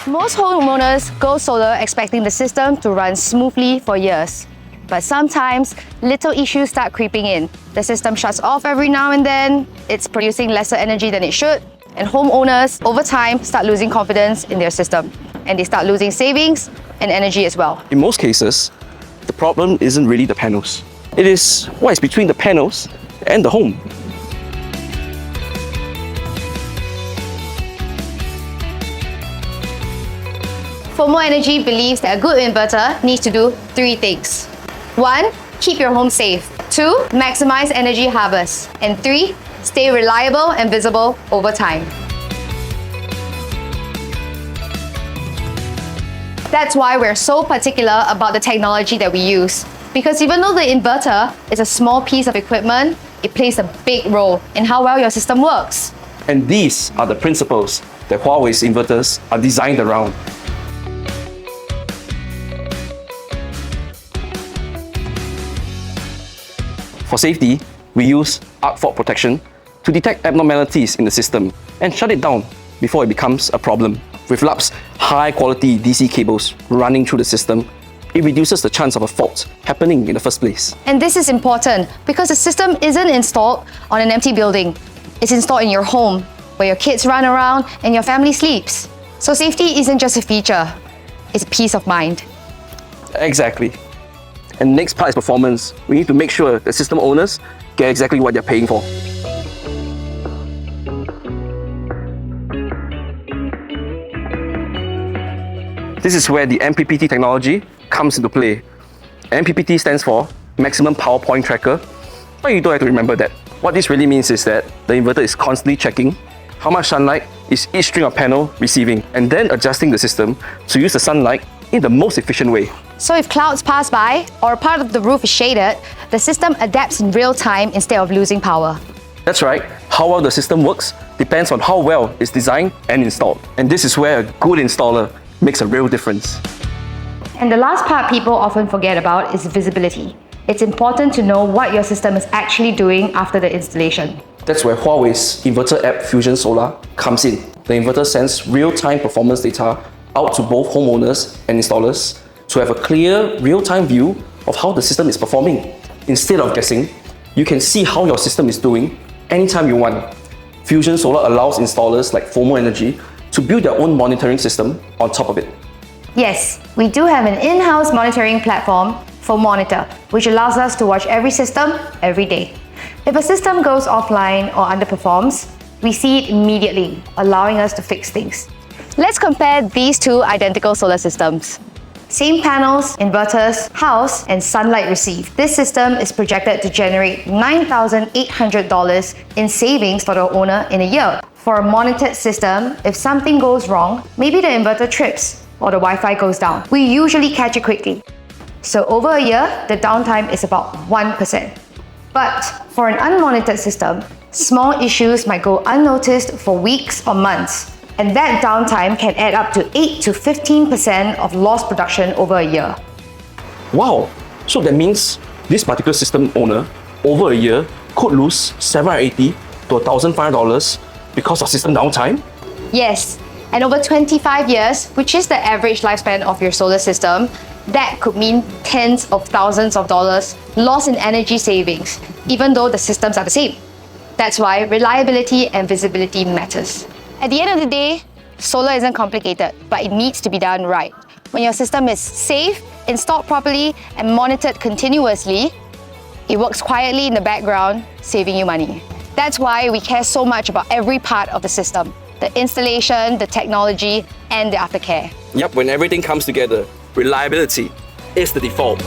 Most homeowners go solar expecting the system to run smoothly for years. But sometimes, little issues start creeping in. The system shuts off every now and then, it's producing lesser energy than it should, and homeowners, over time, start losing confidence in their system. And they start losing savings and energy as well. In most cases, the problem isn't really the panels. It is what is between the panels and the home. FOMO Energy believes that a good inverter needs to do 3 things. 1. Keep your home safe. 2. Maximize energy harvest. And 3. Stay reliable and visible over time. That's why we're so particular about the technology that we use. Because even though the inverter is a small piece of equipment, it plays a big role in how well your system works. And these are the principles that Huawei's inverters are designed around. For safety, we use arc fault protection to detect abnormalities in the system and shut it down before it becomes a problem. With LUP's high-quality DC cables running through the system, it reduces the chance of a fault happening in the first place. And this is important because the system isn't installed on an empty building. It's installed in your home, where your kids run around and your family sleeps. So safety isn't just a feature, it's peace of mind. Exactly. And the next part is performance. We need to make sure that system owners get exactly what they're paying for. This is where the MPPT technology comes into play. MPPT stands for Maximum Power Point Tracker, but you don't have to remember that. What this really means is that the inverter is constantly checking how much sunlight is each string of panel receiving, and then adjusting the system to use the sunlight in the most efficient way. So if clouds pass by or part of the roof is shaded, the system adapts in real time instead of losing power. That's right. How well the system works depends on how well it's designed and installed. And this is where a good installer makes a real difference. And the last part people often forget about is visibility. It's important to know what your system is actually doing after the installation. That's where Huawei's inverter app Fusion Solar comes in. The inverter sends real-time performance data out to both homeowners and installers to have a clear, real-time view of how the system is performing. Instead of guessing, you can see how your system is doing anytime you want. Fusion Solar allows installers like FOMO Energy to build their own monitoring system on top of it. Yes, we do have an in-house monitoring platform for Monitor, which allows us to watch every system every day. If a system goes offline or underperforms, we see it immediately, allowing us to fix things. Let's compare these 2 identical solar systems. Same panels, inverters, house, and sunlight received. This system is projected to generate $9,800 in savings for the owner in a year. For a monitored system, if something goes wrong, maybe the inverter trips or the Wi-Fi goes down, we usually catch it quickly. So over a year, the downtime is about 1%. But for an unmonitored system, small issues might go unnoticed for weeks or months. And that downtime can add up to 8 to 15% of lost production over a year. Wow! So that means this particular system owner, over a year, could lose $780 to $1,500 because of system downtime? Yes, and over 25 years, which is the average lifespan of your solar system, that could mean tens of thousands of dollars lost in energy savings, even though the systems are the same. That's why reliability and visibility matters. At the end of the day, solar isn't complicated, but it needs to be done right. When your system is safe, installed properly, and monitored continuously, it works quietly in the background, saving you money. That's why we care so much about every part of the system: the installation, the technology, and the aftercare. Yep, when everything comes together, reliability is the default.